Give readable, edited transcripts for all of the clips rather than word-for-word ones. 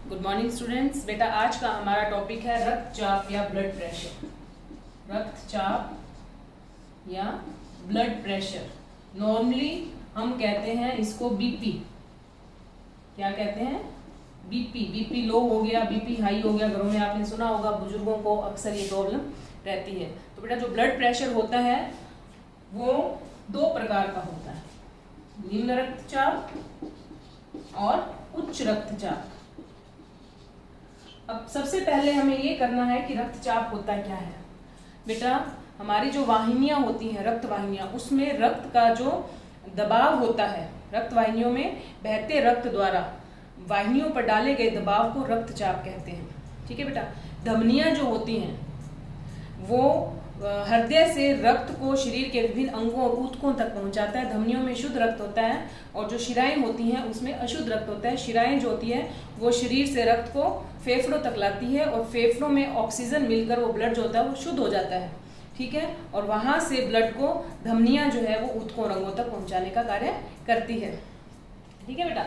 Good morning students. बेटा आज का हमारा टॉपिक है रक्तचाप या ब्लड प्रेशर। रक्तचाप या ब्लड प्रेशर, नॉर्मली हम कहते हैं इसको बीपी। क्या कहते हैं? बीपी। बीपी लो हो गया, बीपी हाई हो गया, घरों में आपने सुना होगा, बुजुर्गों को अक्सर ये प्रॉब्लम रहती है। तो बेटा जो ब्लड प्रेशर होता है वो दो प्रकार का होता है, निम्न रक्तचाप और उच्च रक्तचाप। अब सबसे पहले हमें ये करना है कि रक्तचाप होता क्या है। बेटा हमारी जो वाहिनियां होती हैं, रक्त वाहिनियां, उसमें रक्त का जो दबाव होता है, रक्त वाहिनियों में बहते रक्त द्वारा वाहिनियों पर डाले गए दबाव को रक्तचाप कहते हैं। ठीक है बेटा। धमनियां जो होती हैं वो हृदय से रक्त को शरीर के विभिन्न अंगों और ऊतकों तक पहुंचाता है। धमनियों में शुद्ध रक्त होता है और जो शिराएं होती हैं उसमें अशुद्ध रक्त होता है। शिराएं जो होती है वो शरीर से रक्त को फेफड़ों तक लाती है और फेफड़ों में ऑक्सीजन मिलकर वो ब्लड जो होता है वो शुद्ध हो जाता है। ठीक है। और वहां से ब्लड को धमनियां जो है वो ऊतकों और अंगों तक पहुंचाने का कार्य करती है। ठीक है बेटा।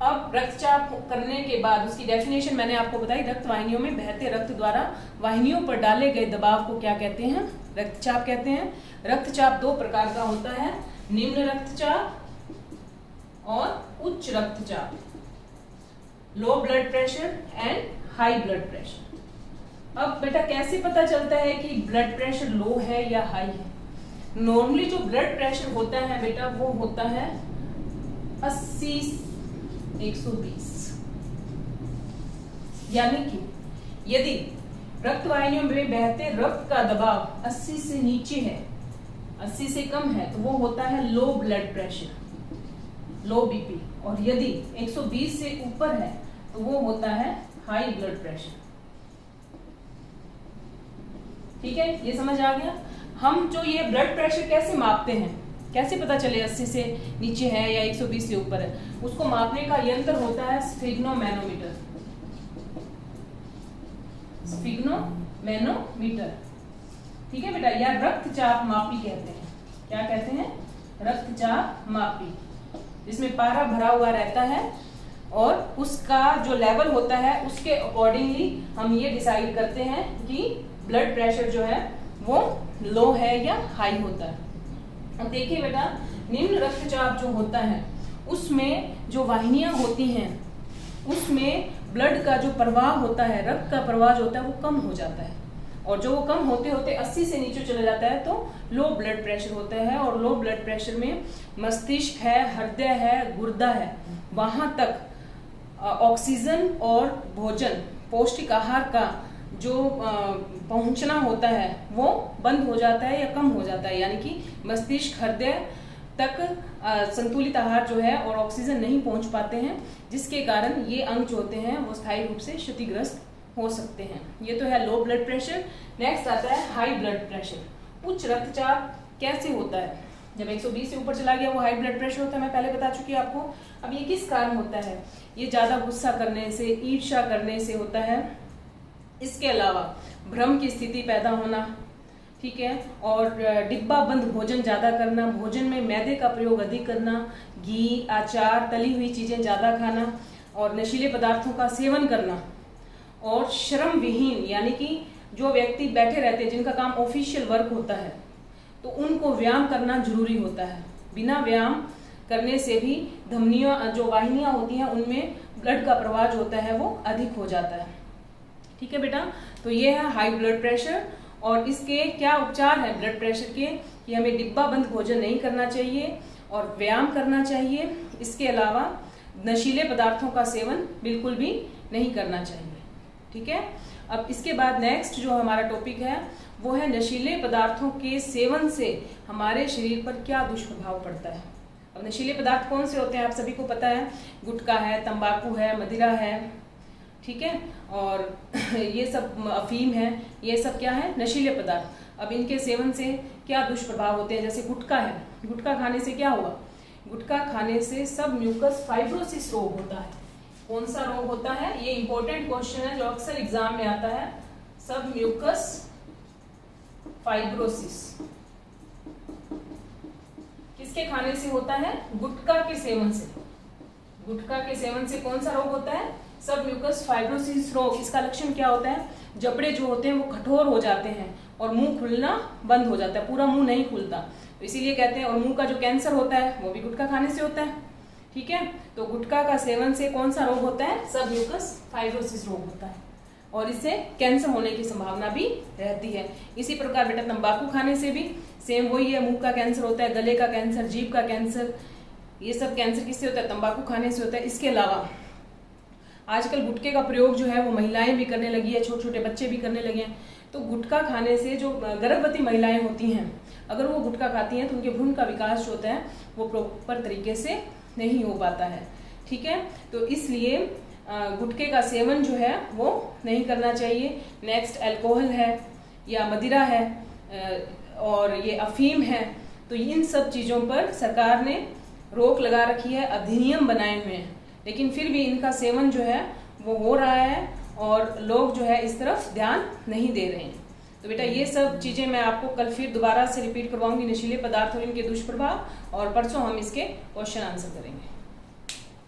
अब रक्तचाप करने के बाद उसकी डेफिनेशन मैंने आपको बताई। रक्त वाहिनियों में बहते रक्त द्वारा वाहिनियों पर डाले गए दबाव को क्या कहते हैं? रक्तचाप कहते हैं। रक्तचाप दो प्रकार का होता है, निम्न रक्तचाप और उच्च रक्तचाप, low blood pressure and high blood pressure. अब बेटा कैसे पता चलता है कि ब्लड प्रेशर लो है या हाई है? नॉर्मली जो ब्लड प्रेशर होता है बेटा वो होता है 80/120, यानी कि यदि रक्त वाहिनियों में बहते रक्त का दबाव 80 से नीचे है, 80 से कम है, तो वो होता है लो ब्लड प्रेशर, लो बीपी। और यदि 120 से ऊपर है तो वो होता है हाई ब्लड प्रेशर। ठीक है, ये समझ आ गया। हम जो ये ब्लड प्रेशर कैसे मापते हैं, कैसे पता चले 80 से नीचे है या 120 से ऊपर है? उसको मापने का यंत्र होता है स्फिग्नोमैनोमीटर। स्फिग्नोमैनोमीटर। ठीक है बेटा, या रक्तचाप मापी कहते हैं। क्या कहते हैं? रक्तचाप मापी, जिसमें पारा भरा हुआ रहता है और उसका जो लेवल होता है उसके अकॉर्डिंगली हम ये डिसाइड करते हैं कि ब्लड प्रेशर जो है वो लो है या हाई होता है। अब देखिए बेटा, निम्न रक्तचाप जो होता है उसमें जो वाहिनियां होती हैं उसमें ब्लड का जो प्रवाह होता है, रक्त का प्रवाह जो होता है वो कम हो जाता है, और जो वो कम होते होते 80 से नीचे चला जाता है तो लो ब्लड प्रेशर होता है। और लो ब्लड प्रेशर में मस्तिष्क है, हृदय है, गुर्दा है, वहां तक ऑक्सीजन और भोजन, पौष्टिक आहार का जो पहुंचना होता है वो बंद हो जाता है या कम हो जाता है, यानी कि मस्तिष्क, हृदय तक संतुलित आहार जो है और ऑक्सीजन नहीं पहुंच पाते हैं, जिसके कारण ये अंग जो होते हैं वो स्थायी रूप से क्षतिग्रस्त हो सकते हैं। ये तो है लो ब्लड प्रेशर। नेक्स्ट आता है हाई ब्लड प्रेशर। उच्च रक्तचाप कैसे होता है? जब 120 से ऊपर चला गया वो हाई ब्लड प्रेशर होता है, मैं पहले बता चुकी हूँ आपको। अब ये किस कारण होता है? ये ज्यादा गुस्सा करने से, ईर्ष्या करने से होता है। इसके अलावा भ्रम की स्थिति पैदा होना, ठीक है, और डिब्बा बंद भोजन ज्यादा करना, भोजन में मैदे का प्रयोग अधिक करना, घी, अचार, तली हुई चीजें ज्यादा खाना और नशीले पदार्थों का सेवन करना, और श्रम विहीन, यानी कि जो व्यक्ति बैठे रहते हैं, जिनका काम ऑफिशियल वर्क होता है, तो उनको व्यायाम करना जरूरी होता है। बिना व्यायाम करने से भी धमनियां, जो वाहिनियां होती हैं, उनमें ब्लड का प्रवाह जो होता है वो अधिक हो जाता है। ठीक है बेटा, तो ये है हाई ब्लड प्रेशर। और इसके क्या उपचार है ब्लड प्रेशर के? कि हमें डिब्बा बंद भोजन नहीं करना चाहिए और व्यायाम करना चाहिए। इसके अलावा नशीले पदार्थों का सेवन बिल्कुल भी नहीं करना चाहिए। ठीक है। अब इसके बाद नेक्स्ट जो हमारा टॉपिक है वो है नशीले पदार्थों के सेवन से हमारे शरीर पर क्या दुष्प्रभाव पड़ता है। अब नशीले पदार्थ कौन से होते हैं आप सभी को पता है, गुटखा है, तंबाकू है, मदिरा है, ठीक है, और ये सब अफीम है, ये सब क्या है? नशीले पदार्थ। अब इनके सेवन से क्या दुष्प्रभाव होते हैं? जैसे गुटखा है, गुटखा खाने से क्या हुआ? गुटखा खाने से सब म्यूकस फाइब्रोसिस रोग होता है। कौन सा रोग होता है? ये इंपॉर्टेंट क्वेश्चन है जो अक्सर एग्जाम में आता है। सब म्यूकस फाइब्रोसिस किसके खाने से होता है? गुटखा के सेवन से। गुटखा के सेवन से कौन सा रोग होता है? सब म्यूकस फाइब्रोसिस रोग, इसका लक्षण क्या होता है? जबड़े जो होते हैं वो कठोर हो जाते हैं और मुंह खुलना बंद हो जाता है, पूरा मुंह नहीं खुलता, तो इसीलिए कहते हैं। और मुंह का जो कैंसर होता है वो भी गुटखा खाने से होता है, ठीक है। तो गुटखा का सेवन से कौन सा रोग होता है? सब म्यूकस फाइब्रोसिस रोग होता है और इससे कैंसर होने की संभावना भी रहती है। इसी प्रकार बेटा तंबाकू खाने से भी सेम वही है, मुंह का कैंसर होता है, गले का कैंसर, जीभ का कैंसर, ये सब कैंसर किससे होता है? तंबाकू खाने से होता है। इसके अलावा आजकल गुटखे का प्रयोग जो है वो महिलाएं भी करने लगी है, छोटे छोटे बच्चे भी करने लगे हैं। तो गुटखा खाने से जो गर्भवती महिलाएं होती हैं, अगर वो गुटखा खाती हैं तो उनके भ्रूण का विकास जो होता है वो प्रॉपर तरीके से नहीं हो पाता है, ठीक है। तो इसलिए गुटखे का सेवन जो है वो नहीं करना चाहिए। नेक्स्ट अल्कोहल है या मदिरा है और ये अफीम है, तो इन सब चीज़ों पर सरकार ने रोक लगा रखी है, अधिनियम बनाए हुए हैं, लेकिन फिर भी इनका सेवन जो है वो हो रहा है और लोग जो है इस तरफ ध्यान नहीं दे रहे हैं। तो बेटा ये सब चीज़ें मैं आपको कल फिर दोबारा से रिपीट करवाऊंगी, नशीले पदार्थ और इनके दुष्प्रभाव, और परसों हम इसके क्वेश्चन आंसर करेंगे।